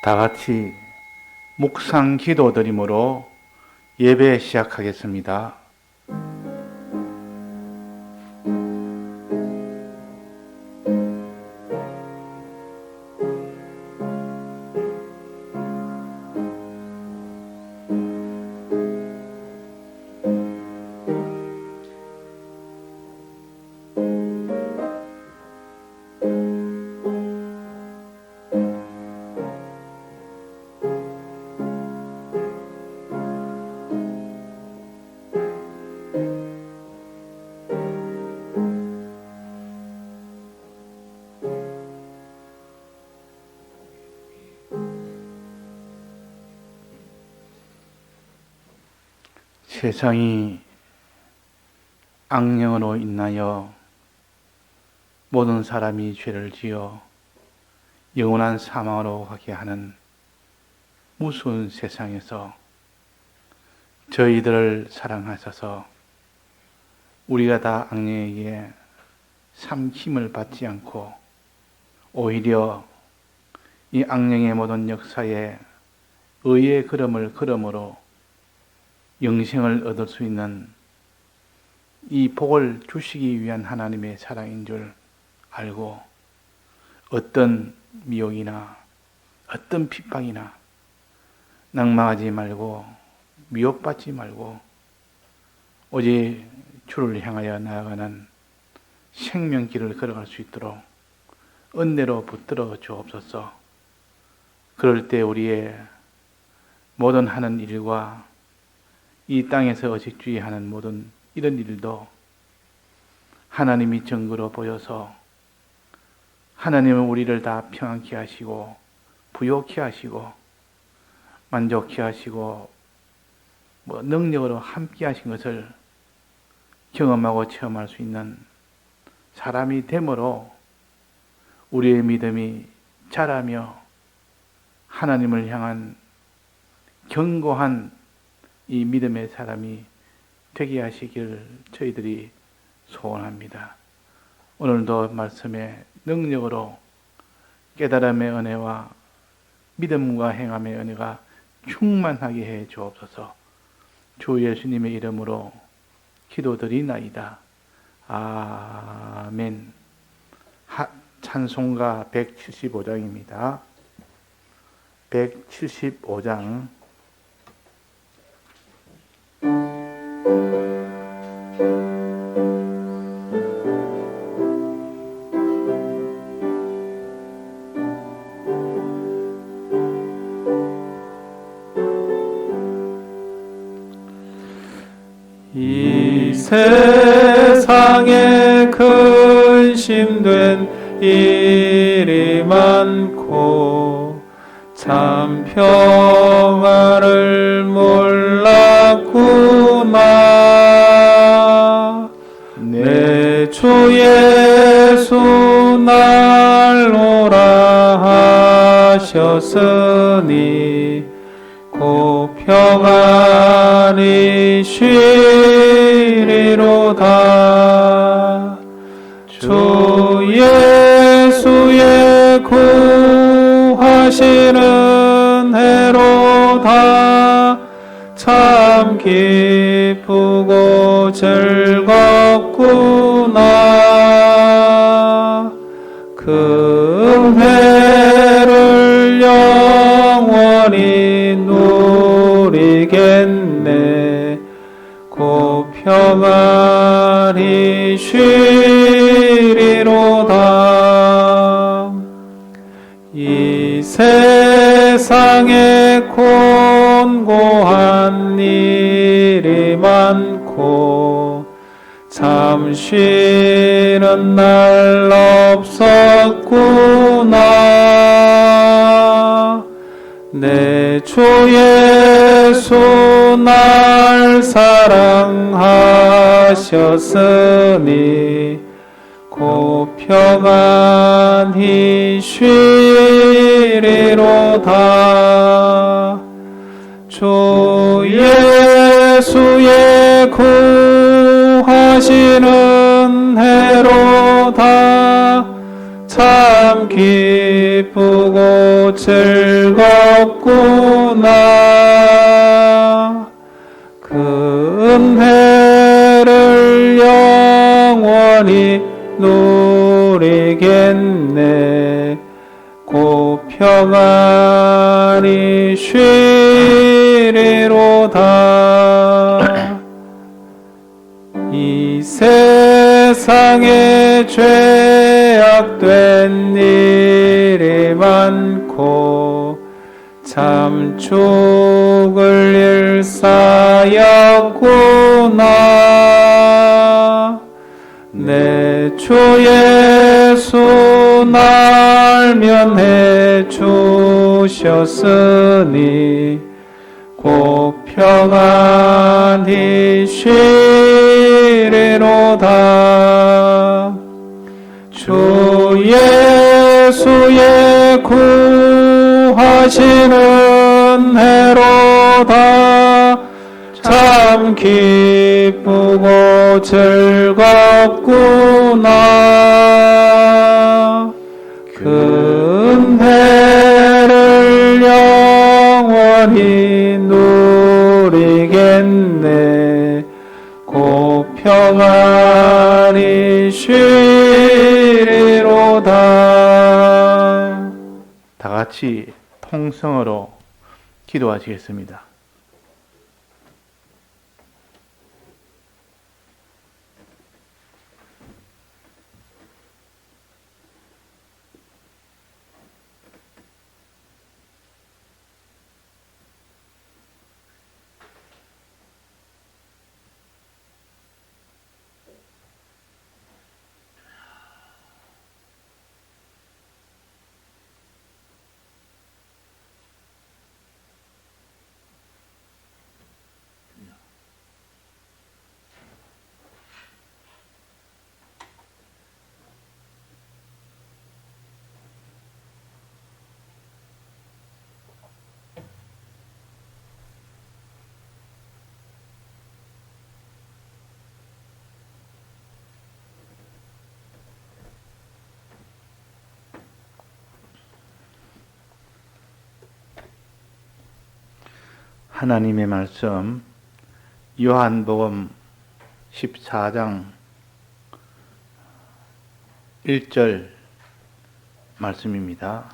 다 같이 묵상 기도 드림으로 예배 시작하겠습니다. 세상이 악령으로 인하여 모든 사람이 죄를 지어 영원한 사망으로 가게 하는 무서운 세상에서 저희들을 사랑하셔서 우리가 다 악령에게 삼킴을 받지 않고 오히려 이 악령의 모든 역사에 의의 걸음을 걸음으로 영생을 얻을 수 있는 이 복을 주시기 위한 하나님의 사랑인 줄 알고 어떤 미혹이나 어떤 핍박이나 낭망하지 말고 미혹받지 말고 오직 주를 향하여 나아가는 생명길을 걸어갈 수 있도록 은혜로 붙들어 주옵소서. 그럴 때 우리의 모든 하는 일과 이 땅에서 의식주의하는 모든 이런 일도 하나님이 증거로 보여서 하나님은 우리를 다 평안케 하시고 부욕케 하시고 만족케 하시고 능력으로 함께 하신 것을 경험하고 체험할 수 있는 사람이 됨으로 우리의 믿음이 자라며 하나님을 향한 견고한 이 믿음의 사람이 되게 하시길 저희들이 소원합니다. 오늘도 말씀의 능력으로 깨달음의 은혜와 믿음과 행함의 은혜가 충만하게 해 주옵소서. 주 예수님의 이름으로 기도드리나이다. 아멘. 찬송가 175장입니다. 175장 이 세상에 근심된 일이 많고 참 평화를 몰랐구나. 내 주 예수 날 오라 하셨으니 곧 평안히 쉬리로다. 주 예수의 구하시는 해로다. 참 기쁘고 즐겁구나. 그 은혜를 영원히 누리겠네. 곧 평안히 쉬리로다. 이 세상에 곤고한 일이 많고 참 쉬는 날 없었구나. 내 주 예수 날 사랑하셨으니 곧 평안히 쉬리로다. 주 예수의 구하시는 해로다. 참 기쁘고 즐겁구나. 그 은혜를 영원히 누리겠네. 곧 평안히 쉬리로다. 이 세상에 죄악된 일이 많고 참 죽을 일사였구나. 내 주 예수 날 면해 주셨으니 곧 평안히 쉬리로다. 주 예수의 구하시는 해로다. 참 기쁘고 즐겁구나. 그 은혜를 영원히 누리겠네. 곧 평안히 쉬리로다. 다 같이 통성으로 기도하시겠습니다. 하나님의 말씀 요한복음 14장 1절 말씀입니다.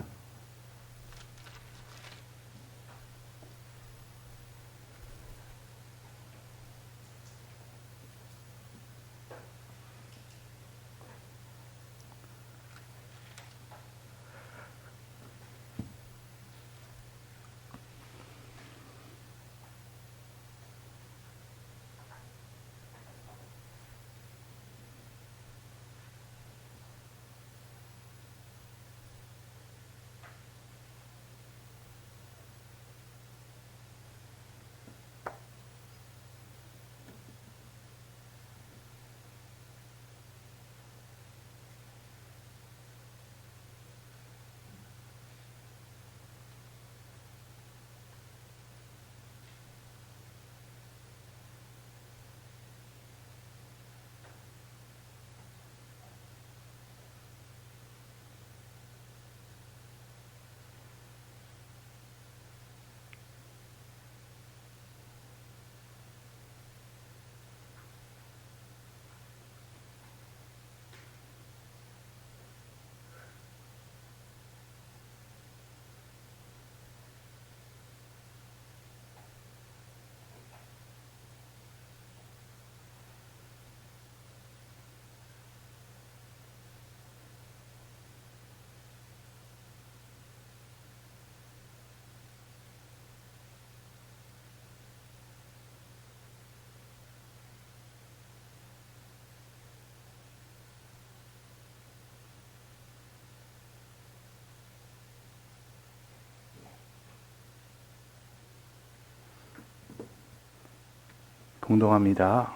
봉독합니다.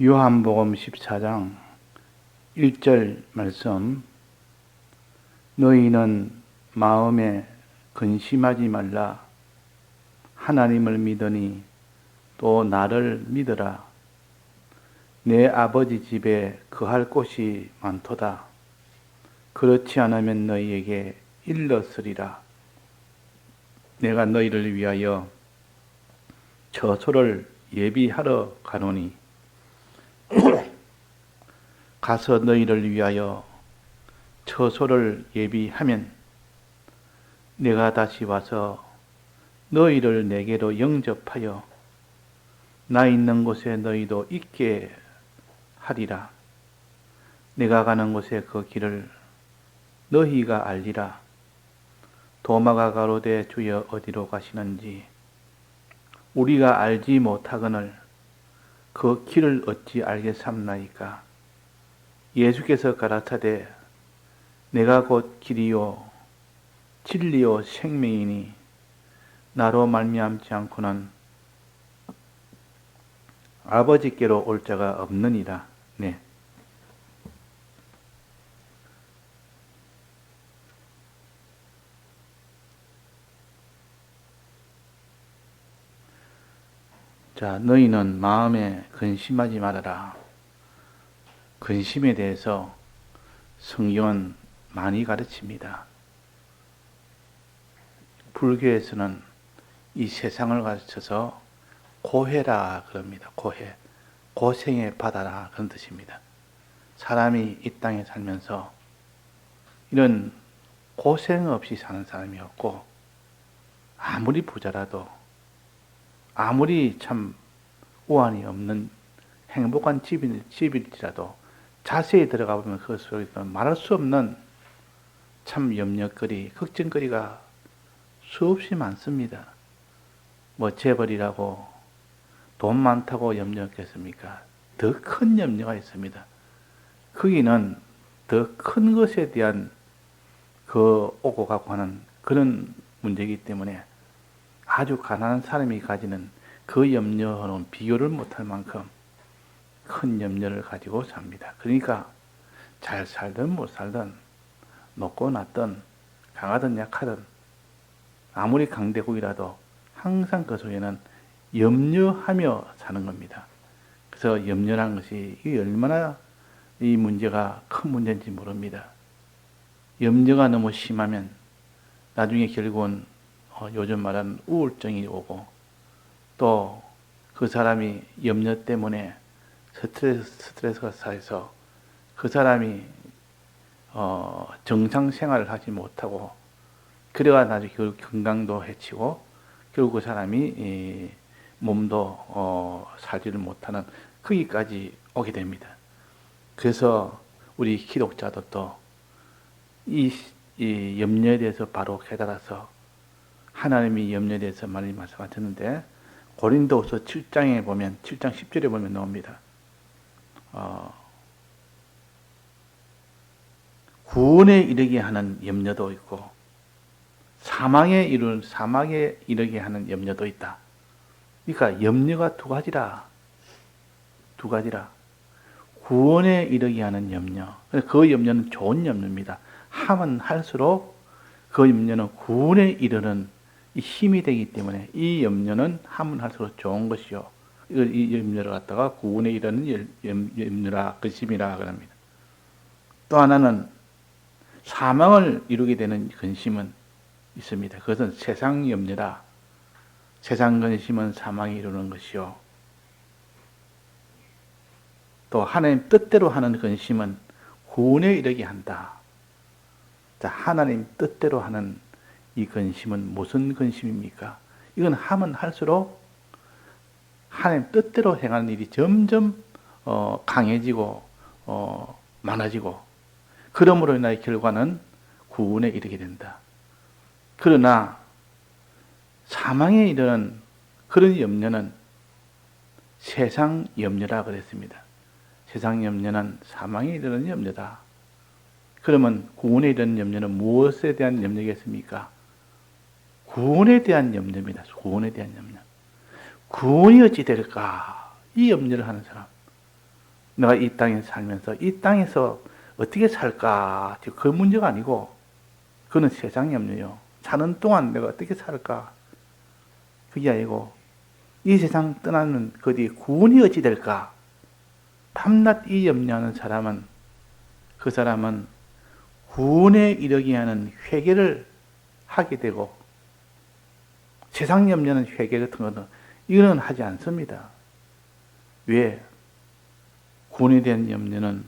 요한복음 14장 1절 말씀. 너희는 마음에 근심하지 말라. 하나님을 믿으니 또 나를 믿으라. 내 아버지 집에 거할 곳이 많도다. 그렇지 않으면 너희에게 일렀으리라. 내가 너희를 위하여 처소를 예비하러 가노니 가서 너희를 위하여 처소를 예비하면 내가 다시 와서 너희를 내게로 영접하여 나 있는 곳에 너희도 있게 하리라. 내가 가는 곳에 그 길을 너희가 알리라. 도마가 가로되 주여 어디로 가시는지 우리가 알지 못하거늘 그 길을 어찌 알겠삼나이까. 예수께서 가라사대 내가 곧 길이요 진리요 생명이니 나로 말미암지 않고는 아버지께로 올 자가 없느니라. 네. 자, 너희는 마음에 근심하지 말아라. 근심에 대해서 성경은 많이 가르칩니다. 불교에서는 이 세상을 가르쳐서 고해라 그럽니다. 고해. 고생의 바다라 그런 뜻입니다. 사람이 이 땅에 살면서 이런 고생 없이 사는 사람이 없고, 아무리 부자라도 아무리 참 우환이 없는 행복한 집일지라도 자세히 들어가 보면 그 속에서 말할 수 없는 참 염려거리, 걱정거리가 수없이 많습니다. 뭐 재벌이라고 돈 많다고 염려했겠습니까? 더 큰 염려가 있습니다. 거기는 더 큰 것에 대한 그 오고 가고 하는 그런 문제이기 때문에 아주 가난한 사람이 가지는 그 염려와는 비교를 못할 만큼 큰 염려를 가지고 삽니다. 그러니까 잘 살든 못 살든 높고 낮든 강하든 약하든 아무리 강대국이라도 항상 그 속에는 염려하며 사는 겁니다. 그래서 염려라는 것이 얼마나 이 문제가 큰 문제인지 모릅니다. 염려가 너무 심하면 나중에 결국은 요즘 말하는 우울증이 오고, 또 그 사람이 염려 때문에 스트레스가 쌓여서 그 사람이 정상 생활을 하지 못하고, 그래가 나중에 결국 건강도 해치고 결국 그 사람이 몸도 살지를 못하는 거기까지 오게 됩니다. 그래서 우리 기독자들도 이 염려에 대해서 바로 깨달아서 하나님이 염려에 대해서 많이 말씀하셨는데, 고린도후서 7장에 보면 7장 10절에 보면 나옵니다. 구원에 이르게 하는 염려도 있고 사망에 이르게 하는 염려도 있다. 그러니까 염려가 두 가지라. 구원에 이르게 하는 염려. 그 염려는 좋은 염려입니다. 하면 할수록 그 염려는 구원에 이르는 힘이 되기 때문에 이 염려는 하면 할수록 좋은 것이요. 이 염려를 갖다가 구원에 이르는 염려라, 근심이라 그럽니다. 또 하나는 사망을 이루게 되는 근심은 있습니다. 그것은 세상 염려라. 세상 근심은 사망이 이루는 것이요. 또 하나님 뜻대로 하는 근심은 구원에 이르게 한다. 자, 하나님 뜻대로 하는 이 근심은 무슨 근심입니까? 이건 하면 할수록 하나님 뜻대로 행하는 일이 점점 강해지고 많아지고, 그러므로 인하여 결과는 구원에 이르게 된다. 그러나 사망에 이르는 그런 염려는 세상 염려라 그랬습니다. 세상 염려는 사망에 이르는 염려다. 그러면 구원에 이르는 염려는 무엇에 대한 염려겠습니까? 구원에 대한 염려입니다. 구원에 대한 염려. 구원이 어찌 될까? 이 염려를 하는 사람. 내가 이 땅에 살면서 이 땅에서 어떻게 살까? 그 문제가 아니고, 그건 세상 염려요. 사는 동안 내가 어떻게 살까? 그게 아니고, 이 세상 떠나는 그 뒤에 구원이 어찌 될까? 밤낮 이 염려하는 사람은, 그 사람은 구원에 이르게 하는 회개를 하게 되고, 세상 염려는 회개 같은 거는 이거는 하지 않습니다. 왜? 구원에 대한 염려는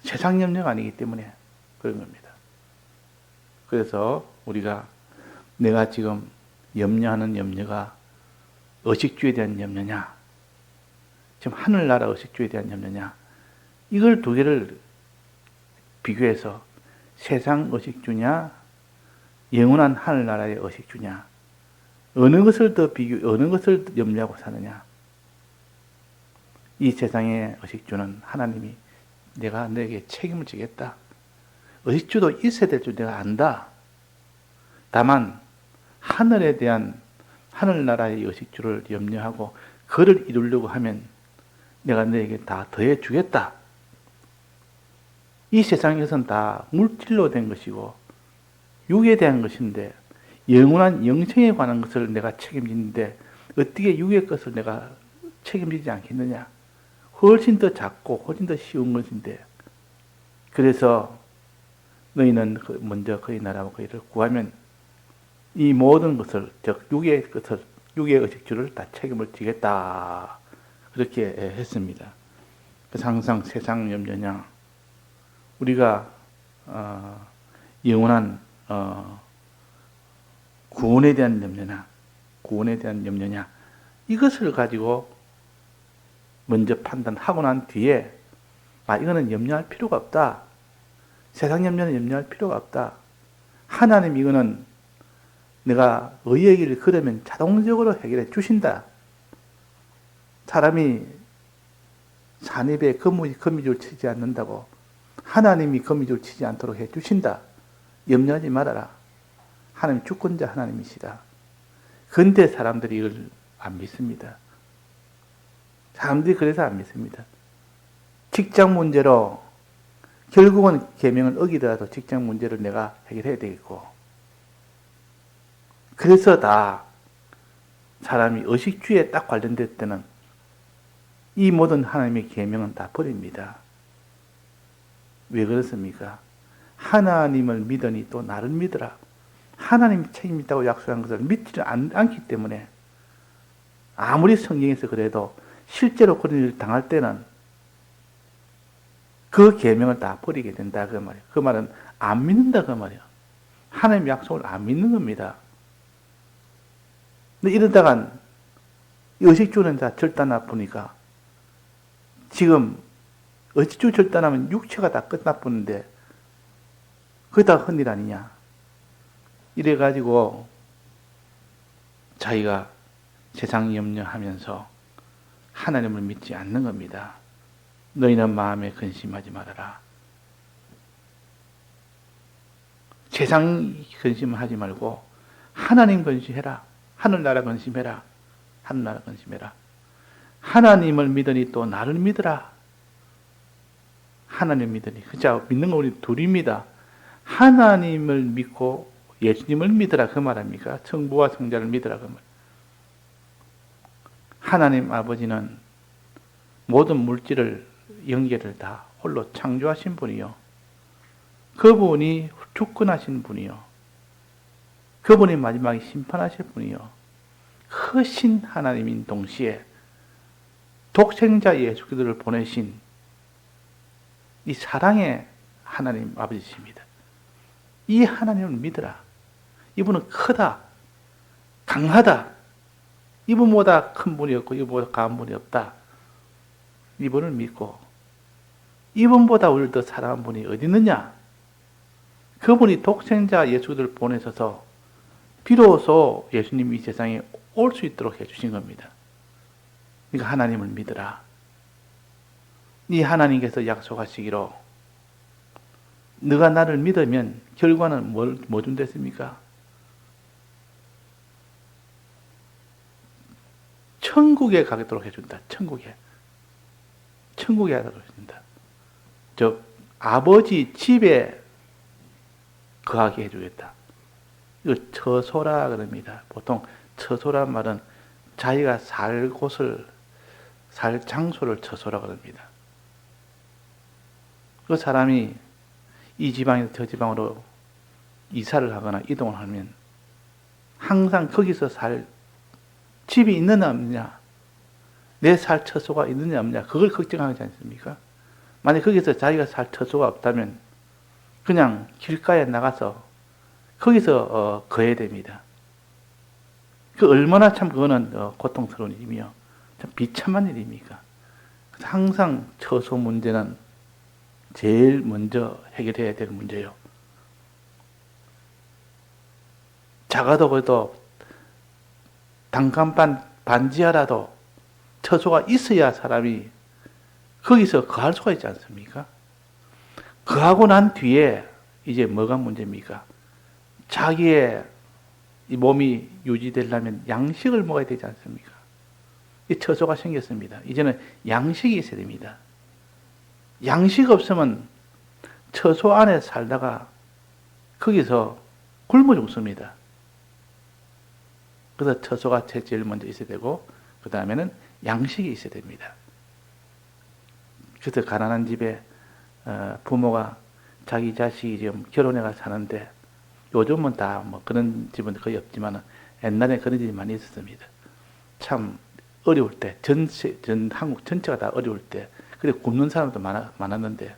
세상 염려가 아니기 때문에 그런 겁니다. 그래서 우리가 내가 지금 염려하는 염려가 의식주에 대한 염려냐, 지금 하늘나라 의식주에 대한 염려냐, 이걸 두 개를 비교해서 세상 의식주냐, 영원한 하늘나라의 의식주냐, 어느 것을 어느 것을 염려하고 사느냐. 이 세상의 의식주는 하나님이 내가 너에게 책임을 지겠다. 의식주도 있어야 될 줄 내가 안다. 다만 하늘에 대한 하늘나라의 의식주를 염려하고 그를 이루려고 하면 내가 너에게 다 더해 주겠다. 이 세상에서는 다 물질로 된 것이고 육에 대한 것인데, 영원한 영생에 관한 것을 내가 책임지는데 어떻게 육의 것을 내가 책임지지 않겠느냐. 훨씬 더 작고 훨씬 더 쉬운 것인데, 그래서 너희는 먼저 그의 나라와 그의를 구하면 이 모든 것을, 즉 육의 것을, 육의 의식주를 다 책임을 지겠다. 그렇게 했습니다. 그래서 항상 세상 염려냐, 우리가 영원한 구원에 대한 염려나, 구원에 대한 염려냐, 이것을 가지고 먼저 판단하고 난 뒤에 이거는 염려할 필요가 없다. 세상 염려는 염려할 필요가 없다. 하나님 이거는 내가 의의 길을 걸으면 자동적으로 해결해 주신다. 사람이 산입에 거미줄 치지 않는다고 하나님이 거미줄 치지 않도록 해 주신다. 염려하지 말아라. 하나님 주권자 하나님이시다. 근데 사람들이 이걸 안 믿습니다. 사람들이 그래서 안 믿습니다. 직장 문제로 결국은 계명을 어기더라도 직장 문제를 내가 해결해야 되겠고, 그래서 다 사람이 의식주에 딱 관련될 때는 이 모든 하나님의 계명은 다 버립니다. 왜 그렇습니까? 하나님을 믿으니 또 나를 믿으라. 하나님이 책임 있다고 약속한 것을 믿지 않기 때문에 아무리 성경에서 그래도 실제로 그런 일을 당할 때는 그 계명을 다 버리게 된다 그 말이에요. 그 말은 안 믿는다 그 말이에요. 하나님의 약속을 안 믿는 겁니다. 근데 이러다간 의식주는 다 절단나 보니까 지금 의식주 절단하면 육체가 다 끝나버는데 그게 다 헌일 아니냐. 이래가지고 자기가 세상 염려하면서 하나님을 믿지 않는 겁니다. 너희는 마음에 근심하지 말아라. 세상 근심하지 말고 하나님 근심해라. 하늘나라 근심해라. 하늘나라 근심해라. 하나님을 믿으니 또 나를 믿으라. 하나님 믿으니. 그죠? 믿는 거 우리 둘입니다. 하나님을 믿고 예수님을 믿으라 그 말입니까? 성부와 성자를 믿으라 그 말. 하나님 아버지는 모든 물질을 영계를 다 홀로 창조하신 분이요. 그분이 주권하신 분이요. 그분이 마지막에 심판하실 분이요. 크신 하나님인 동시에 독생자 예수 그리스도를 보내신 이 사랑의 하나님 아버지십니다. 이 하나님을 믿으라. 이분은 크다, 강하다. 이분보다 큰 분이 없고 이분보다 강한 분이 없다. 이분을 믿고 이분보다 우리를 더 사랑한 분이 어디 있느냐? 그분이 독생자 예수를 보내셔서 비로소 예수님이 이 세상에 올 수 있도록 해주신 겁니다. 그러니까 하나님을 믿으라. 이 하나님께서 약속하시기로 너가 나를 믿으면 결과는 뭐 준댔습니까? 천국에 가도록 해준다. 천국에 가도록 해준다. 즉 아버지 집에 거하게 해주겠다. 이거 처소라 그럽니다. 보통 처소란 말은 자기가 살 곳을, 살 장소를 처소라 그럽니다. 그 사람이 이 지방에서 저 지방으로 이사를 하거나 이동을 하면 항상 거기서 살 집이 있느냐 없느냐, 내 살 처소가 있느냐 없느냐, 그걸 걱정하지 않습니까? 만약 거기서 자기가 살 처소가 없다면 그냥 길가에 나가서 거기서 거해야 됩니다. 그 얼마나 참 그거는 고통스러운 일이며 참 비참한 일입니까? 항상 처소 문제는 제일 먼저 해결해야 될 문제요. 작아도 그래도 단칸반 반지하라도 처소가 있어야 사람이 거기서 거할 수가 있지 않습니까? 거하고 난 뒤에 이제 뭐가 문제입니까? 자기의 이 몸이 유지되려면 양식을 먹어야 되지 않습니까? 이 처소가 생겼습니다. 이제는 양식이 있어야 됩니다. 양식 없으면 처소 안에 살다가 거기서 굶어 죽습니다. 그래서 처소가 제일 먼저 있어야 되고, 그 다음에는 양식이 있어야 됩니다. 그래서 가난한 집에 부모가 자기 자식이 지금 결혼해가 사는데, 요즘은 다 뭐 그런 집은 거의 없지만 옛날에 그런 집이 많이 있었습니다. 참 어려울 때, 전 한국 전체가 다 어려울 때, 그래 굶는 사람도 많았는데,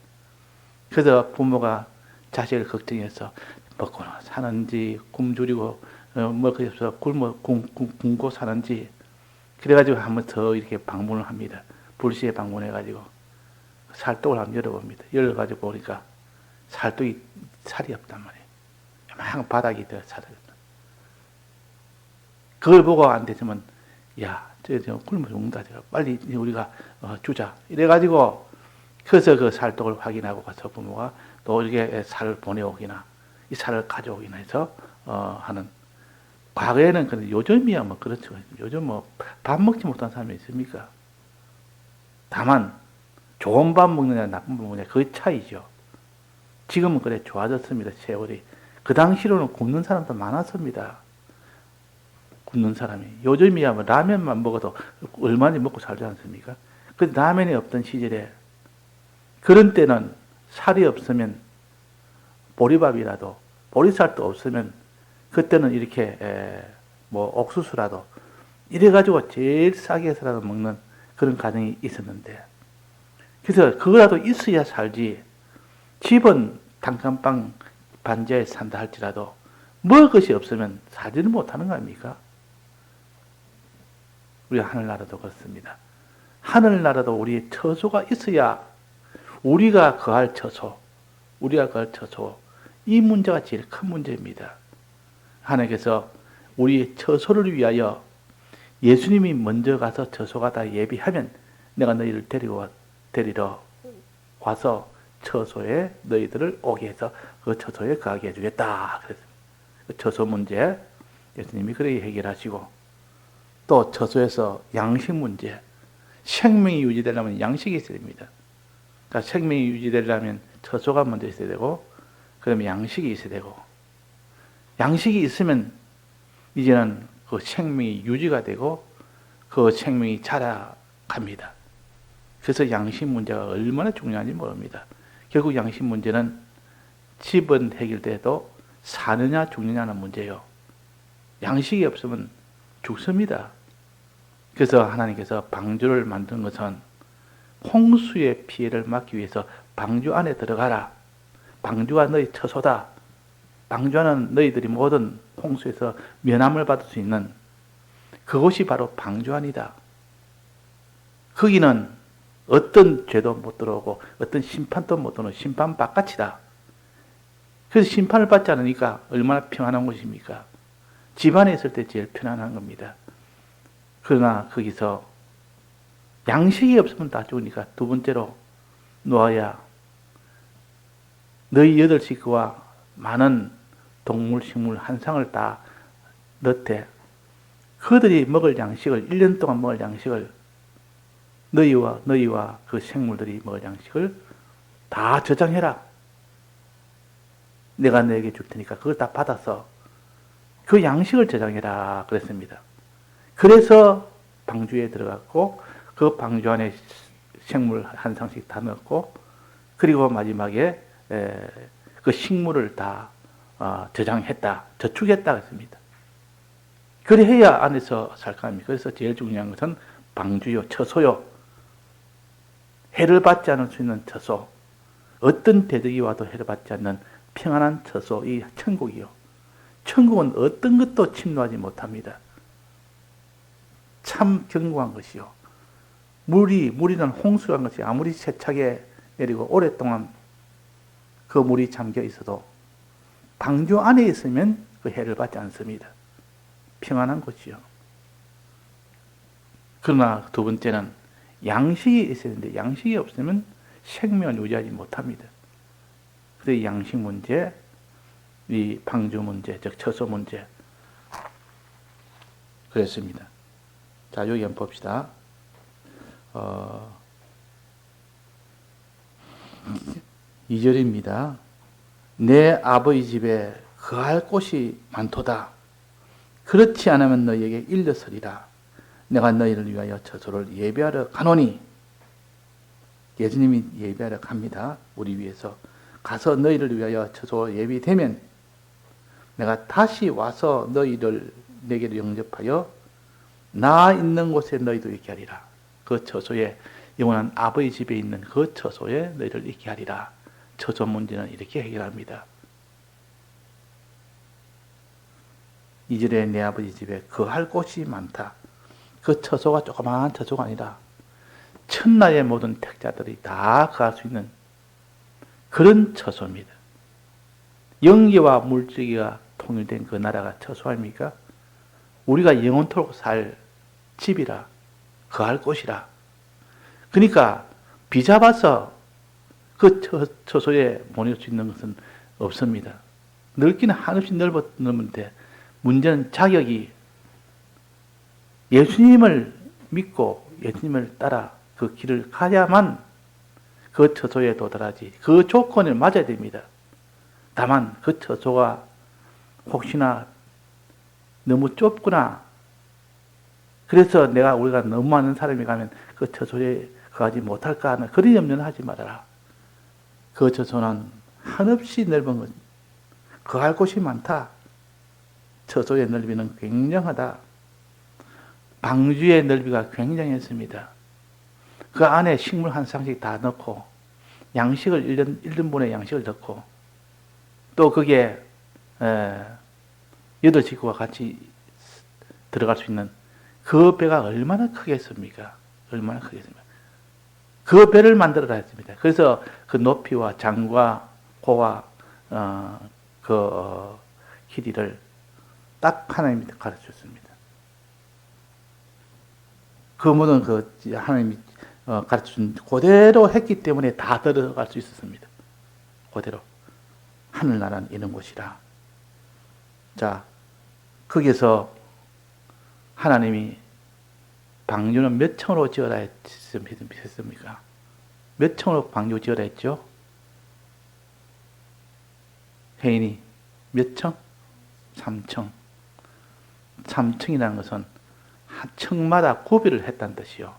그래서 부모가 자식을 걱정해서 먹고 사는지 굶주리고 먹고 없어 굶고 사는지, 그래가지고 한번 더 이렇게 방문을 합니다. 불시에 방문해가지고 살독을 한번 열어봅니다. 열어가지고 보니까 살이 없단 말이에요. 막 바닥이 더 살을. 그걸 보고 안 됐으면, 야, 저 굶어 죽는다. 제가 빨리 우리가 주자. 이래가지고, 그래서 그 살독을 확인하고 가서 부모가 또 이렇게 살을 보내오기나, 이 살을 가져오기나 해서, 하는. 과거에는 그런데 요즘이야 뭐 그렇죠. 요즘 뭐 밥 먹지 못한 사람이 있습니까? 다만, 좋은 밥 먹느냐, 나쁜 밥 먹느냐, 그 차이죠. 지금은 그래 좋아졌습니다, 세월이. 그 당시로는 굶는 사람도 많았습니다. 굶는 사람이. 요즘이야 뭐 라면만 먹어도 얼마나 먹고 살지 않습니까? 그 라면이 없던 시절에, 그런 때는 살이 없으면 보리밥이라도, 보리쌀도 없으면 그때는 이렇게 뭐 옥수수라도 이래가지고 제일 싸게 해서라도 먹는 그런 가정이 있었는데, 그래서 그거라도 있어야 살지, 집은 단칸방 반지하에 산다 할지라도 먹을 것이 없으면 살지는 못하는 거 아닙니까? 우리 하늘나라도 그렇습니다. 하늘나라도 우리의 처소가 있어야 우리가 거할 처소, 이 문제가 제일 큰 문제입니다. 하나님께서 우리의 처소를 위하여 예수님이 먼저 가서 처소가 다 예비하면 내가 너희를 데리러 와서 처소에 너희들을 오게 해서 그 처소에 거하게 해주겠다. 그래서 그 처소 문제 예수님이 그렇게 해결하시고, 또 처소에서 양식 문제, 생명이 유지되려면 양식이 있어야 됩니다. 그러니까 생명이 유지되려면 처소가 먼저 있어야 되고, 그다음에 양식이 있어야 되고, 양식이 있으면 이제는 그 생명이 유지가 되고 그 생명이 자라갑니다. 그래서 양식 문제가 얼마나 중요한지 모릅니다. 결국 양식 문제는 집은 해결돼도 사느냐 죽느냐는 문제예요. 양식이 없으면 죽습니다. 그래서 하나님께서 방주를 만든 것은 홍수의 피해를 막기 위해서 방주 안에 들어가라. 방주가 너희 처소다. 방주하는 너희들이 모든 홍수에서 면함을 받을 수 있는 그곳이 바로 방주 안이다. 거기는 어떤 죄도 못 들어오고 어떤 심판도 못 들어오는 심판 바깥이다. 그래서 심판을 받지 않으니까 얼마나 평안한 곳입니까? 집안에 있을 때 제일 편안한 겁니다. 그러나 거기서 양식이 없으면 다 죽으니까 두 번째로 노아야, 너희 8식구와 많은 동물, 식물 한 상을 다 넣되 그들이 먹을 양식을 1년 동안 먹을 양식을 너희와 그 생물들이 먹을 양식을 다 저장해라. 내가 너에게 줄 테니까 그걸 다 받아서 그 양식을 저장해라 그랬습니다. 그래서 방주에 들어갔고 그 방주 안에 생물 한 상씩 다 넣었고 그리고 마지막에 그 식물을 다 저장했다, 저축했다 했습니다. 그래야 안에서 살 거 아닙니까? 그래서 제일 중요한 것은 방주요, 처소요. 해를 받지 않을 수 있는 처소. 어떤 대적이 와도 해를 받지 않는 평안한 처소, 이 천국이요. 천국은 어떤 것도 침노하지 못합니다. 참 견고한 것이요. 물이는 홍수란 것이 아무리 세차게 내리고 오랫동안 그 물이 잠겨 있어도 방주 안에 있으면 그 해를 받지 않습니다. 평안한 곳이요. 그러나 두 번째는 양식이 있어야 되는데 양식이 없으면 생명을 유지하지 못합니다. 그래서 양식 문제, 이 방주 문제, 즉 처소 문제 그랬습니다. 자, 여기 한번 봅시다. 2절입니다. 내 아버지 집에 거할 곳이 많도다. 그렇지 않으면 너희에게 일러서리라. 내가 너희를 위하여 처소를 예배하러 가노니. 예수님이 예배하러 갑니다. 우리 위해서. 가서 너희를 위하여 처소 예비되면 내가 다시 와서 너희를 내게로 영접하여 나 있는 곳에 너희도 있게 하리라. 그 처소에, 영원한 아버지 집에 있는 그 처소에 너희를 있게 하리라. 처소 문제는 이렇게 해결합니다. 2절에 내 아버지 집에 거할 곳이 많다. 그 처소가 조그마한 처소가 아니라 천나의 모든 택자들이 다 거할 수 있는 그런 처소입니다. 영계와 물질기가 통일된 그 나라가 처소 아닙니까? 우리가 영원토록 살 집이라, 거할 곳이라. 그러니까 비잡아서 그 처소에 모일 수 있는 것은 없습니다. 넓기는 한없이 넓었는데 문제는 자격이 예수님을 믿고 예수님을 따라 그 길을 가야만 그 처소에 도달하지. 그 조건을 맞아야 됩니다. 다만 그 처소가 혹시나 너무 좁구나. 그래서 우리가 너무 많은 사람이 가면 그 처소에 가지 못할까 하는 그런 염려는 하지 말아라. 그 처소는 한없이 넓은 것. 거할 곳이 많다. 처소의 넓이는 굉장하다. 방주의 넓이가 굉장했습니다. 그 안에 식물 한 쌍씩 다 넣고 양식을 1년분의 양식을 넣고 또 거기에 8식구가 같이 들어갈 수 있는 그 배가 얼마나 크겠습니까? 얼마나 크겠습니까? 그 배를 만들어라 했습니다. 그래서 그 높이와 장과 고와 길이를 딱 하나님이 가르쳤습니다. 그 모든 하나님이 가르쳐준 그대로 했기 때문에 다 들어갈 수 있었습니다. 그대로. 하늘나라는 이런 곳이라. 자, 거기서 하나님이 방주는 몇 층으로 지어라 했습니까? 몇 층으로 방주 지어라 했죠? 혜인이 몇 층? 3층. 3층이라는 것은 한 층마다 구비를 했다는 뜻이요.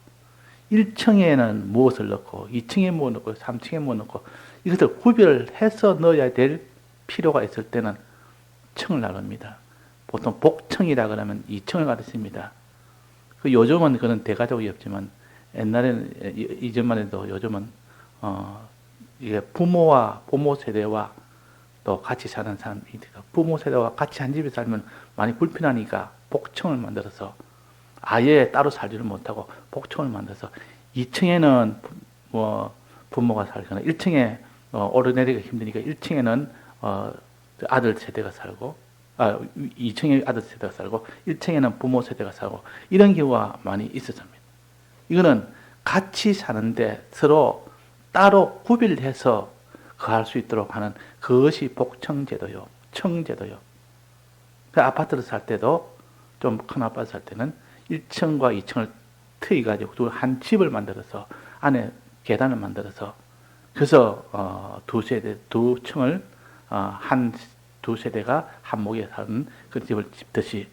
1층에는 무엇을 넣고 2층에 무엇을 넣고 3층에 무엇을 넣고 이것을 구비를 해서 넣어야 될 필요가 있을 때는 층을 나눕니다. 보통 복층이라 그러면 2층을 가르칩니다. 요즘은 그런 대가족이 없지만 옛날에는 이전만 해도 요즘은 이게 부모 세대와 또 같이 사는 사람이 부모 세대와 같이 한 집에 살면 많이 불편하니까 복층을 만들어서 아예 따로 살지를 못하고 복층을 만들어서 2층에는 부모가 살거나 1층에 오르내리기가 힘드니까 1층에는 아들 세대가 살고 2층에 아들 세대가 살고 1층에는 부모 세대가 살고 이런 경우가 많이 있었습니다. 이거는 같이 사는데 서로 따로 구비를 해서 거할 수 있도록 하는 그것이 복층제도요. 청제도요. 그 아파트를 살 때도 좀 큰 아파트 살 때는 1층과 2층을 트이가지고 한 집을 만들어서 안에 계단을 만들어서 그래서 두 층을 두 세대가 한목에 사는 그 집을 짓듯이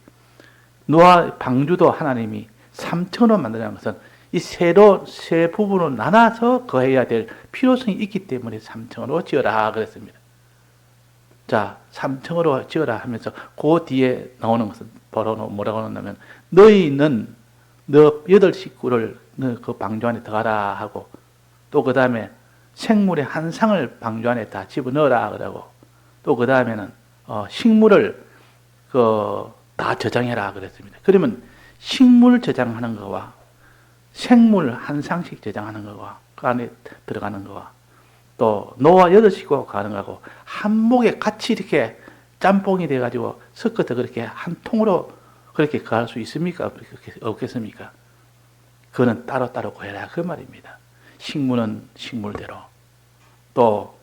노아 방주도 하나님이 3층으로 만드는 것은 이 세 부분으로 나눠서 거해야 될 필요성이 있기 때문에 3층으로 지어라 그랬습니다. 자, 3층으로 지어라 하면서 그 뒤에 나오는 것은 바로 뭐라고 하냐면 너희는 너 8식구를 너 그 방주 안에 들어가라 하고 또 그 다음에 생물의 한 상을 방주 안에 다 집어넣어라 그러고 또 그 다음에는 식물을 다 저장해라 그랬습니다. 그러면 식물 저장하는 거와 생물 한 상씩 저장하는 거와 그 안에 들어가는 거와 또 노아 8식구가 가는 거하고 한목에 같이 이렇게 짬뽕이 돼가지고 섞어서 그렇게 한 통으로 그렇게 가할 수 있습니까? 없겠습니까? 그거는 따로따로 구해라 그 말입니다. 식물은 식물대로 또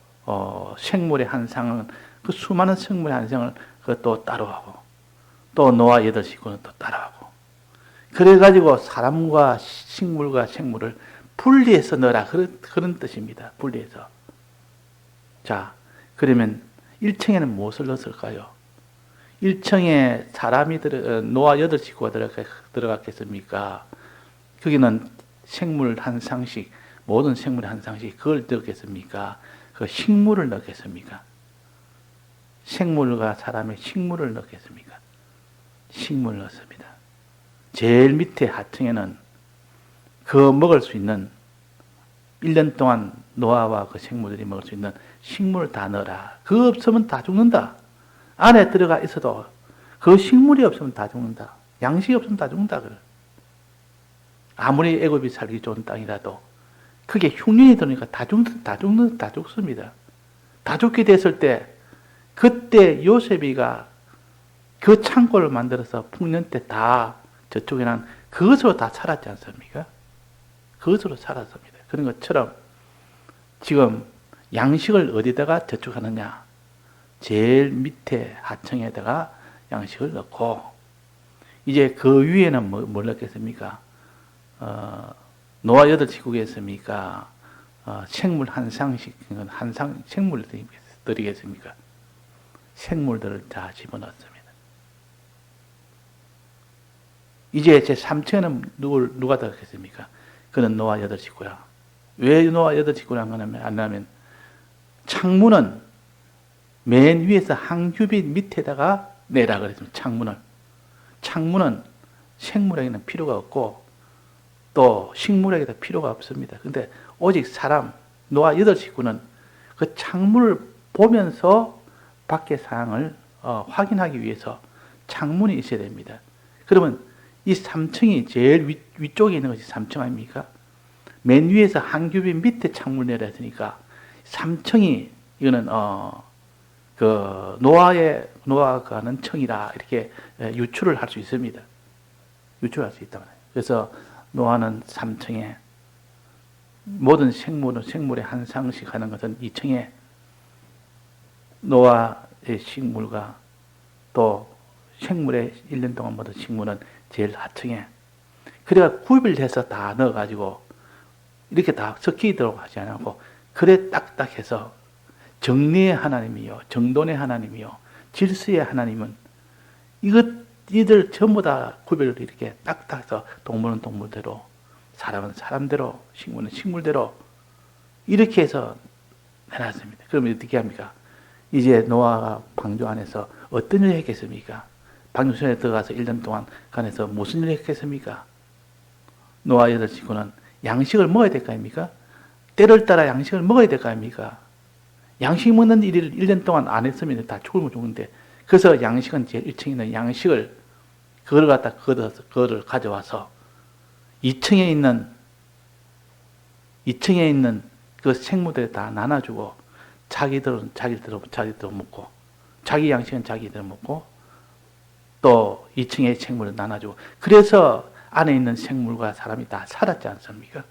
생물의 한 상은 그 수많은 생물의 한 상을 그것도 따로 하고 또 노아 8식구는 또 따로 하고 그래가지고 사람과 식물과 생물을 분리해서 넣어라 그런 뜻입니다. 분리해서. 자, 그러면 1층에는 무엇을 넣었을까요? 1층에 사람이 노아 8식구가 들어갔겠습니까? 거기는 생물 한 상씩, 모든 생물 한 상씩 그걸 넣겠습니까? 그 식물을 넣겠습니까? 생물과 사람의 식물을 넣겠습니까? 식물을 넣습니다. 제일 밑에 하층에는 그 먹을 수 있는 1년 동안 노아와 그 생물들이 먹을 수 있는 식물을 다 넣어라. 그거 없으면 다 죽는다. 안에 들어가 있어도 그 식물이 없으면 다 죽는다. 양식이 없으면 다 죽는다. 아무리 애굽이 살기 좋은 땅이라도 그게 흉년이 들으니까 다 죽습니다. 다 죽게 됐을 때 그때 요셉이가 그 창고를 만들어서 풍년 때 다 저쪽에는 그것으로 다 살았지 않습니까? 그것으로 살았습니다. 그런 것처럼 지금 양식을 어디다가 저축하느냐? 제일 밑에 하층에다가 양식을 넣고 이제 그 위에는 뭘 넣겠습니까? 노아 8식구겠습니까? 생물 한 상씩 생물을 드리겠습니까? 생물들을 다 집어넣습니다. 이제 제 3층에는 누가 들어갔겠습니까? 그는 노아 8식구야. 왜 노아 8식구라고 하냐면 창문은 맨 위에서 한 규빗 밑에다가 내라 그랬습니다. 창문은 생물에게는 필요가 없고 또 식물에게도 필요가 없습니다. 근데 오직 노아 8식구는 그 창문을 보면서 밖의 상황을 확인하기 위해서 창문이 있어야 됩니다. 그러면 이 3층이 제일 위쪽에 있는 것이 3층 아닙니까? 맨 위에서 한 규빗 밑에 창문을 내려 했으니까 3층이 이거는 그 노아가 하는 층이라 이렇게 유추를 할 수 있습니다. 유추할 수 있다 말이에요. 그래서 노아는 3층에 모든 생물의 한 상씩 하는 것은 2층에 노아의 식물과 또 생물의 1년 동안 모든 식물은 제일 하층에 그래가 구입을 해서 다 넣어가지고 이렇게 다 섞이도록 하지 않고 그래 딱딱해서 정리의 하나님이요 정돈의 하나님이요 질서의 하나님은 이들 전부 다 구별을 이렇게 딱딱해서 동물은 동물대로 사람은 사람대로 식물은 식물대로 이렇게 해서 해놨습니다. 그러면 어떻게 합니까? 이제 노아가 방주 안에서 어떤 일을 했겠습니까? 방주선에 들어가서 1년 동안 간에서 무슨 일을 했겠습니까? 노아 8식구는 양식을 먹어야 될 거 아닙니까? 때를 따라 양식을 먹어야 될 거 아닙니까? 양식 먹는 일을 1년 동안 안 했으면 다 죽으면 죽는데 그래서 양식은 제 1층에 있는 양식을 그걸 갖다 걷어서 그거를 가져와서 2층에 있는 그 생물들에 다 나눠주고 자기들은 먹고 자기 양식은 자기들 먹고 또 2층의 생물을 나눠주고 그래서 안에 있는 생물과 사람이 다 살았지 않습니까?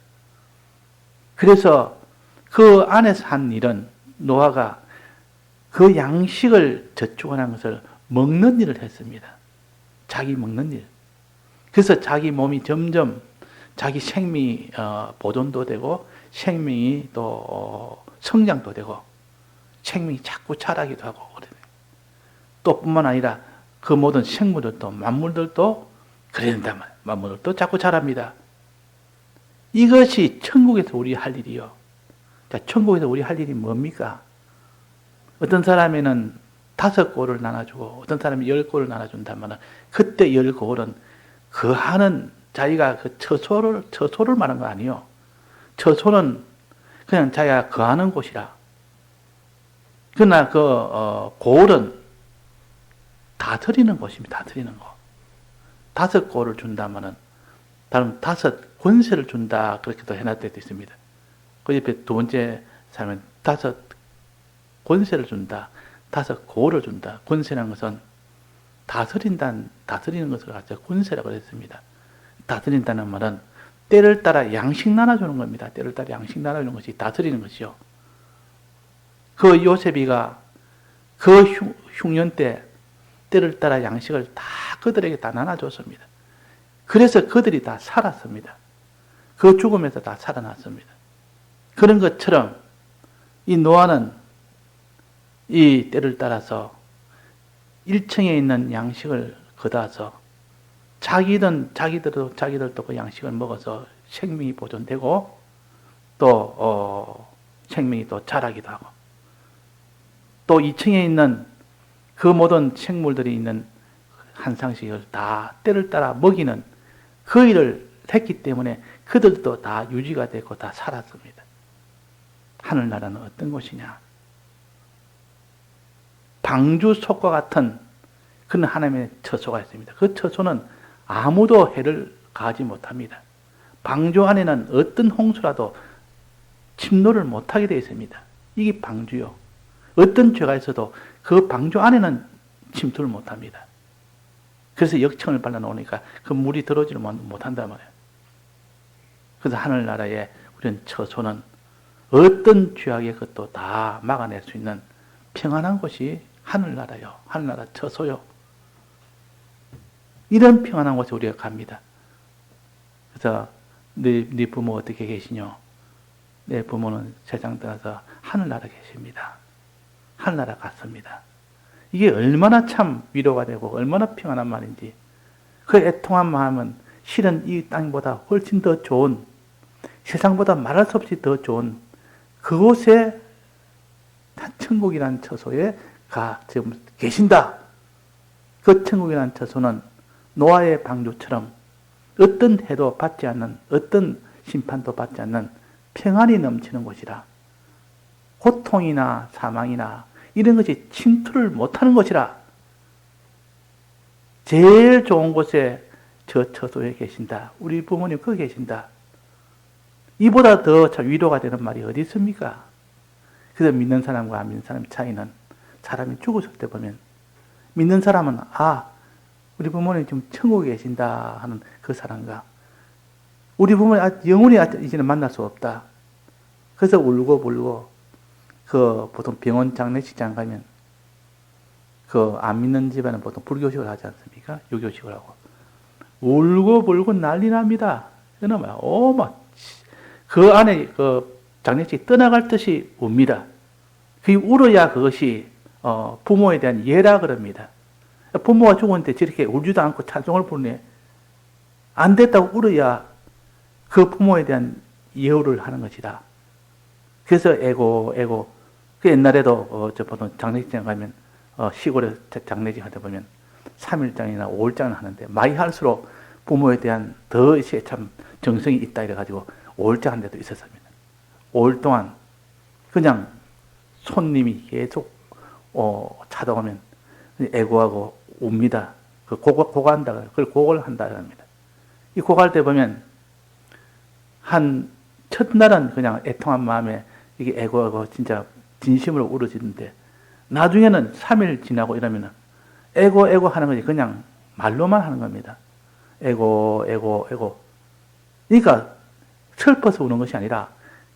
그래서 그 안에서 한 일은 노아가 그 양식을 저축하는 것을 먹는 일을 했습니다. 자기 먹는 일. 그래서 자기 몸이 점점 자기 생명이 보존도 되고 생명이 또 성장도 되고 생명이 자꾸 자라기도 하고 그래요. 또 뿐만 아니라 그 모든 생물들도 만물들도 그래야 된단 말이에요. 만물들도 자꾸 자랍니다. 이것이 천국에서 우리 할 일이요. 자, 천국에서 우리 할 일이 뭡니까? 어떤 사람에는 5골을 나눠주고 어떤 사람이 10골을 나눠준다면 그때 10골은 그 하는 자기가 그 처소를 말한 거 아니요. 처소는 그냥 자기가 거하는 곳이라. 그러나 골은 다스리는 곳입니다. 다스리는 곳. 5골을 준다면은 다른 5 권세를 준다 그렇게도 해놨을 때도 있습니다. 그 옆에 두 번째 사람은 5 권세를 준다. 5 골을 준다. 권세라는 것은 다스리는 것을 갖다 권세라고 했습니다. 다스린다는 말은 때를 따라 양식 나눠주는 겁니다. 때를 따라 양식 나눠주는 것이 다스리는 것이요. 그 요셉이가 그 흉년 때 때를 따라 양식을 다 그들에게 다 나눠줬습니다. 그래서 그들이 다 살았습니다. 그 죽음에서 다 살아났습니다. 그런 것처럼 이 노아는 이 때를 따라서 1층에 있는 양식을 걷어서 자기들도 그 양식을 먹어서 생명이 보존되고 또 생명이 또 자라기도 하고 또 2층에 있는 그 모든 생물들이 있는 한 상식을 다 때를 따라 먹이는 그 일을 했기 때문에 그들도 다 유지가 되고 다 살았습니다. 하늘나라는 어떤 곳이냐? 방주속과 같은 그런 하나님의 처소가 있습니다. 그 처소는 아무도 해를 가하지 못합니다. 방주 안에는 어떤 홍수라도 침노를 못하게 되어 있습니다. 이게 방주요. 어떤 죄가 있어도 그 방주 안에는 침투를 못합니다. 그래서 역청을 발라놓으니까 그 물이 들어오지를 못한단 말이에요. 그래서 하늘나라의 우리는 처소는 어떤 죄악의 것도 다 막아낼 수 있는 평안한 곳이 하늘나라요. 하늘나라 처소요. 이런 평안한 곳에 우리가 갑니다. 그래서 네 부모 어떻게 계시뇨? 내 부모는 세상 떠나서 하늘나라 계십니다. 하늘나라 갔습니다. 이게 얼마나 참 위로가 되고 얼마나 평안한 말인지. 그 애통한 마음은 실은 이 땅보다 훨씬 더 좋은, 세상보다 말할 수 없이 더 좋은 그곳에 천국이라는 처소에 지금 계신다. 그 천국이라는 처소는 노아의 방주처럼 어떤 해도 받지 않는, 어떤 심판도 받지 않는 평안이 넘치는 곳이라. 고통이나 사망이나 이런 것이 침투를 못하는 곳이라. 제일 좋은 곳에 저 처소에 계신다. 우리 부모님 거기 계신다. 이보다 더 위로가 되는 말이 어디 있습니까? 그래서 믿는 사람과 안 믿는 사람의 차이는 사람이 죽었을 때 보면 믿는 사람은 우리 부모님 지금 천국에 계신다 하는 그 사람과 우리 부모님 영원히 이제는 만날 수 없다. 그래서 울고 불고 보통 병원 장례식장 가면 안 믿는 집안은 보통 불교식을 하지 않습니까? 유교식을 하고 울고 불고 난리 납니다. 그러면 그 안에 장례식 떠나갈 듯이 웁니다. 그 울어야 그것이 부모에 대한 예라 그럽니다. 부모가 죽었는데 저렇게 울지도 않고 찬송을 부르네. 안 됐다고 울어야 그 부모에 대한 예우를 하는 것이다. 그래서 애고 그 옛날에도 보통 장례식장 가면 시골에 장례식 하다 보면 3일장이나 5일장을 하는데 많이 할수록 부모에 대한 더 참 정성이 있다 이래가지고 5일장 한 데도 있었습니다. 5일 동안 그냥 손님이 계속 찾아오면 애고하고 웁니다. 고고한다. 그걸 고고를 한다 합니다. 이 고고할 때 보면 첫날은 그냥 애통한 마음에 이게 애고하고 진짜 진심으로 울어지는데 나중에는 3일 지나고 이러면은 애고 하는 것이 그냥 말로만 하는 겁니다. 애고. 그러니까 슬퍼서 우는 것이 아니라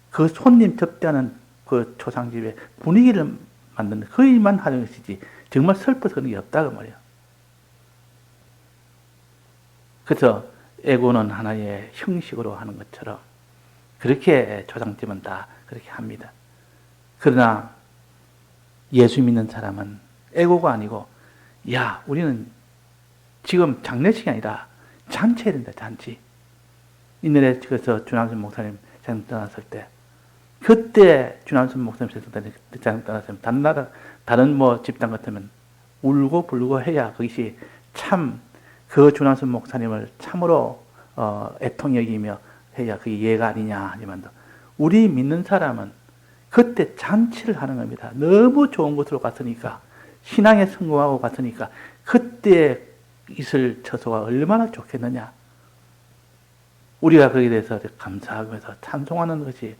그 손님 접대하는 그 초상집의 분위기를 만드는 그 일만 하는 것이지 정말 슬퍼서 그런 게 없다고 말이에요. 그래서 애고는 하나의 형식으로 하는 것처럼 그렇게 초상집은 다 그렇게 합니다. 그러나 예수 믿는 사람은 애고가 아니고 우리는 지금 장례식이 아니라 잔치해야 된다. 잔치. 이늘에 그래서 주남선 목사님 세상 떠났을 때, 그때 주남선 목사님 세상 떠났으면 다른 뭐 집단 같으면 울고 불고 해야 그것이 참 그 주남선 목사님을 참으로 애통 여기며 해야 그게 이해가 아니냐 하지만도, 우리 믿는 사람은 그때 잔치를 하는 겁니다. 너무 좋은 곳으로 갔으니까, 신앙에 성공하고 갔으니까 그때 있을 처소가 얼마나 좋겠느냐. 우리가 거기에 대해서 감사하면서 찬송하는 것이,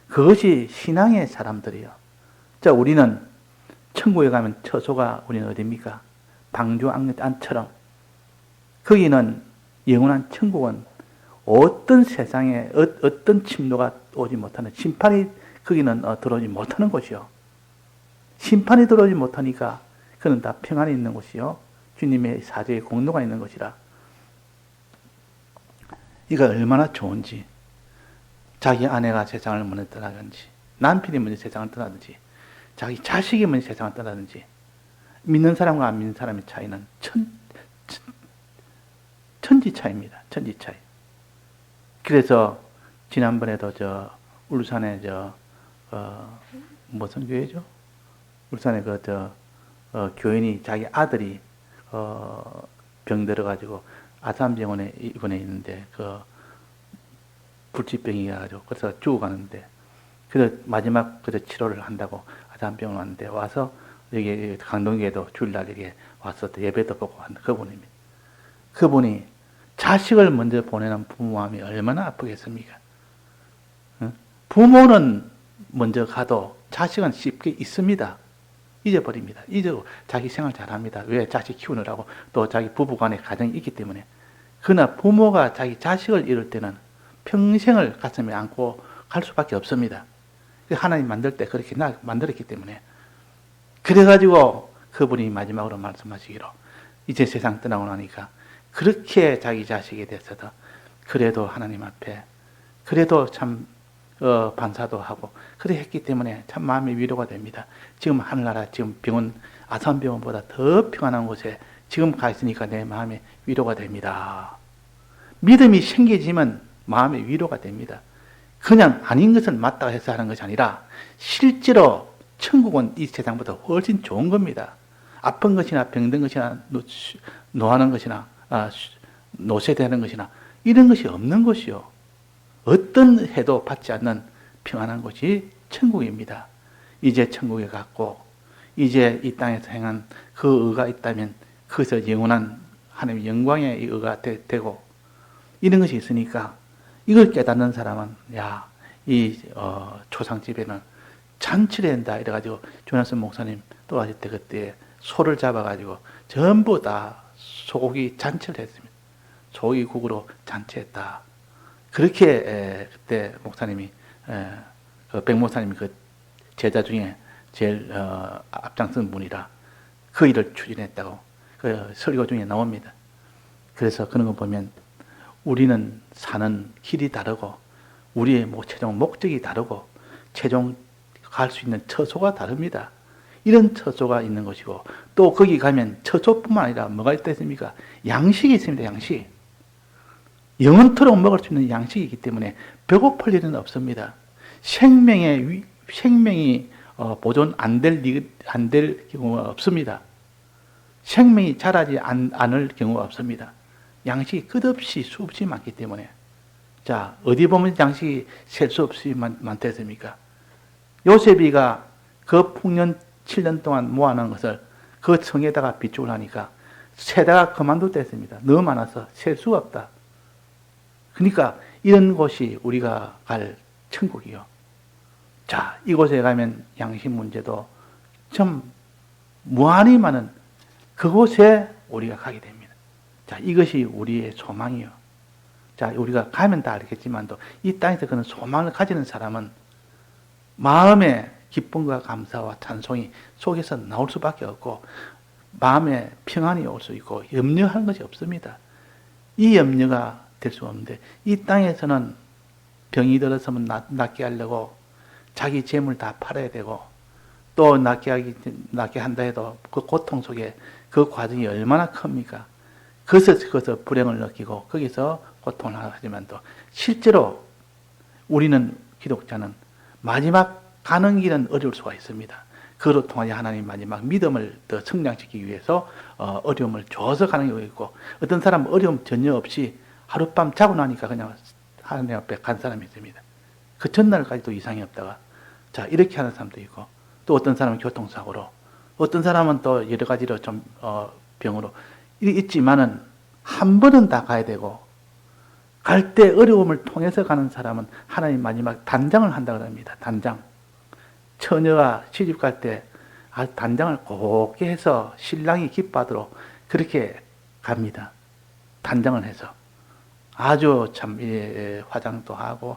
그것이 신앙의 사람들이요. 자, 우리는 천국에 가면 처소가 우리는 어디입니까? 방주 안처럼. 거기는 영원한 천국은 어떤 세상에 어떤 침노가 오지 못하는, 심판이 거기는 들어오지 못하는 곳이요. 심판이 들어오지 못하니까 그는 다 평안이 있는 곳이요. 주님의 사죄의 공로가 있는 것이라. 이가 얼마나 좋은지. 자기 아내가 세상을 먼저 떠나든지, 남편이 먼저 세상을 떠나든지, 자기 자식이 먼저 세상을 떠나든지, 믿는 사람과 안 믿는 사람의 차이는 천지 차이입니다. 천지 차이. 그래서 지난번에도 울산에 무슨 교회죠? 울산에 교인이 자기 아들이 병 들어가지고 아산병원에 입원해 있는데 불치병이 가지고 그래서 죽어가는데, 그래서 마지막 치료를 한다고 아산병원 왔는데, 와서 여기 강동교회도 주일날 이렇게 와서 예배도 보고 한 그분입니다. 그분이 자식을 먼저 보내는 부모 마음이 얼마나 아프겠습니까? 부모는 먼저 가도 자식은 쉽게 있습니다. 잊어버립니다. 잊고 자기 생활 잘합니다. 왜? 자식 키우느라고. 또 자기 부부간의 가정이 있기 때문에. 그러나 부모가 자기 자식을 잃을 때는 평생을 가슴에 안고 갈 수밖에 없습니다. 하나님 만들 때 그렇게 만들었기 때문에. 그래가지고 그분이 마지막으로 말씀하시기로, 이제 세상 떠나고 나니까 그렇게 자기 자식에 대해서도 그래도 하나님 앞에 그래도 참 반사도 하고 그래 했기 때문에 참 마음이 위로가 됩니다. 지금 하늘나라 지금 병원, 아산병원보다 더 평안한 곳에 지금 가 있으니까 내 마음에 위로가 됩니다. 믿음이 생기지만 마음의 위로가 됩니다. 그냥 아닌 것은 맞다 해서 하는 것이 아니라 실제로 천국은 이 세상보다 훨씬 좋은 겁니다. 아픈 것이나 병든 것이나 노하는 것이나 노쇠되는 것이나 이런 것이 없는 것이요. 어떤 해도 받지 않는 평안한 곳이 천국입니다. 이제 천국에 갔고 이제 이 땅에서 행한 그 의가 있다면 그것을 영원한 하나님의 영광의 의가 되고 이런 것이 있으니까 이걸 깨닫는 사람은 이 초상집에는 잔치를 한다 이래가지고 조나선 목사님 돌아가실 때 그때 소를 잡아가지고 전부 다 소고기 잔치를 했습니다. 소고기국으로 잔치했다. 그렇게 그때 목사님이 백 목사님이 그 제자 중에 제일 앞장선 분이라 그 일을 추진했다고 그 설교 중에 나옵니다. 그래서 그런 거 보면 우리는 사는 길이 다르고 우리의 최종 목적이 다르고 최종 갈 수 있는 처소가 다릅니다. 이런 처소가 있는 것이고 또 거기 가면 처소뿐만 아니라 뭐가 있다 했습니까? 양식이 있습니다. 양식. 영원토록 먹을 수 있는 양식이 있기 때문에 배고플 일은 없습니다. 생명이 보존 안 될 경우가 없습니다. 생명이 자라지 않을 경우가 없습니다. 양식이 끝없이 수없이 많기 때문에. 자, 어디 보면 양식이 셀 수 없이 많다 했습니까? 요셉이가 그 풍년 7년 동안 모아놓은 것을 그 성에다가 비축을 하니까 세다가 그만뒀다 했습니다. 너무 많아서 셀 수가 없다. 그러니까 이런 곳이 우리가 갈 천국이요. 자, 이곳에 가면 양식 문제도 참 무한히 많은 그곳에 우리가 가게 됩니다. 자, 이것이 우리의 소망이요. 자, 우리가 가면 다 알겠지만도 이 땅에서 그런 소망을 가지는 사람은 마음의 기쁨과 감사와 찬송이 속에서 나올 수밖에 없고 마음에 평안이 올 수 있고 염려하는 것이 없습니다. 이 염려가 될 수 없는데 이 땅에서는 병이 들어서면 낫게 하려고 자기 재물 다 팔아야 되고 또 낫게 한다 해도 그 고통 속에 그 과정이 얼마나 큽니까? 그것에서 불행을 느끼고 거기서 고통을 하지만도 실제로 우리는 기독자는 마지막 가는 길은 어려울 수가 있습니다. 그로 통하여 하나님 마지막 믿음을 더 성장시키기 위해서 어려움을 줘서 가는 경우가 있고, 어떤 사람은 어려움 전혀 없이 하룻밤 자고 나니까 그냥 하나님 앞에 간 사람이 있습니다. 그 전날까지도 이상이 없다가 자 이렇게 하는 사람도 있고, 또 어떤 사람은 교통사고로, 어떤 사람은 또 여러 가지로 좀 병으로 있지만은 한 번은 다 가야 되고, 갈 때 어려움을 통해서 가는 사람은 하나님 마지막 단장을 한다 그럽니다. 단장. 처녀가 시집 갈 때 단장을 곱게 해서 신랑이 기뻐하도록 그렇게 갑니다. 단장을 해서. 아주 참 화장도 하고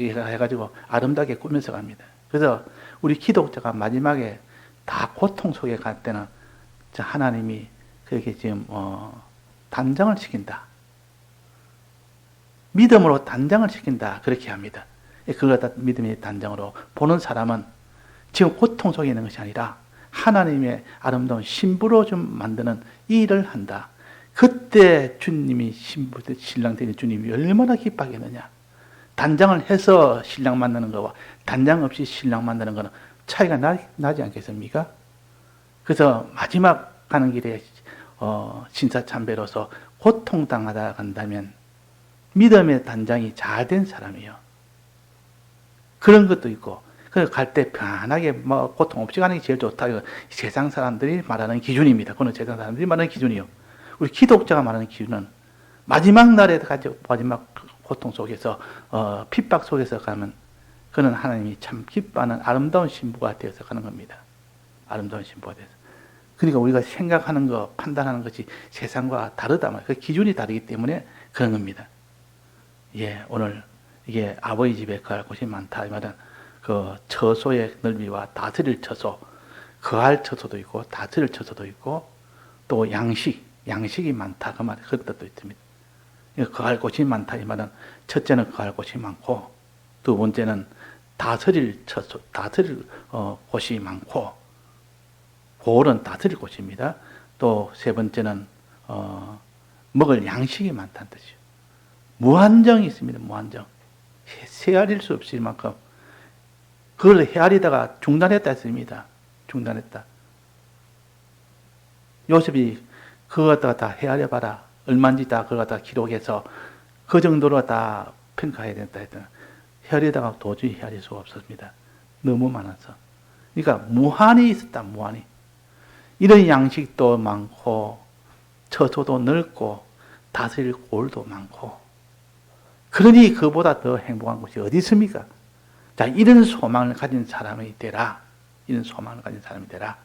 해가지고 아름답게 꾸며서 갑니다. 그래서 우리 기독자가 마지막에 다 고통 속에 갈 때는 하나님이 그렇게 지금 단장을 시킨다. 믿음으로 단장을 시킨다. 그렇게 합니다. 그걸 다 믿음의 단장으로 보는 사람은 지금 고통 속에 있는 것이 아니라 하나님의 아름다운 신부로 좀 만드는 이 일을 한다. 그때 주님이 신랑 되는 주님이 얼마나 기뻐하겠느냐. 단장을 해서 신랑 만나는 것과 단장 없이 신랑 만나는 것은 차이가 나지 않겠습니까? 그래서 마지막 가는 길에 신사참배로서 고통당하다 간다면 믿음의 단장이 잘 된 사람이요. 그런 것도 있고, 그래서 갈 때 편안하게 고통 없이 가는 게 제일 좋다. 이거 세상 사람들이 말하는 기준입니다. 그건 세상 사람들이 말하는 기준이요. 우리 기독자가 말하는 기준은 마지막 날에 마지막 고통 속에서 핍박 속에서 가면 그는 하나님이 참 기뻐하는 아름다운 신부가 되어서 가는 겁니다. 아름다운 신부가 되어서. 그러니까 우리가 생각하는 거, 판단하는 것이 세상과 다르다 말이에요. 그 기준이 다르기 때문에 그런 겁니다. 예, 오늘 이게 아버지 집에 거할 곳이 많다. 이 말은 그 처소의 넓이와 다스릴 처소, 거할 처소도 있고 다스릴 처소도 있고 또 양식이 많다. 그 말, 그런 뜻도 있습니다. 거할 곳이 많다. 이 말은 첫째는 거할 곳이 많고, 두 번째는 다스릴 처소, 다스릴 곳이 많고, 고을은 다스릴 곳입니다. 또 세 번째는 먹을 양식이 많다는 뜻이죠. 무한정이 있습니다. 무한정. 헤아릴 수 없을 만큼 그걸 헤아리다가 중단했다 했습니다. 중단했다. 요셉이 그거 갖다가 다 헤아려봐라. 얼마인지 다 그거 갖다가 기록해서 그 정도로 다 평가해야 된다 했더니 헤아리다가 도저히 헤아릴 수가 없었습니다. 너무 많아서. 그러니까 무한히 있었다. 무한히. 이런 양식도 많고 처소도 넓고 다스릴 골도 많고, 그러니 그보다 더 행복한 곳이 어디 있습니까? 자, 이런 소망을 가진 사람이 되라. 이런 소망을 가진 사람이 되라.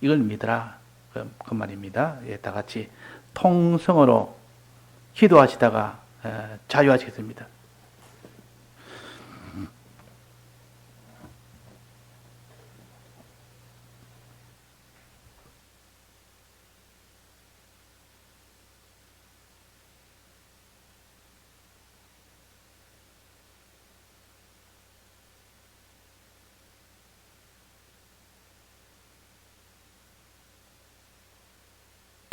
이걸 믿어라. 그 말입니다. 예, 다 같이 통성으로 기도하시다가 자유하시겠습니다.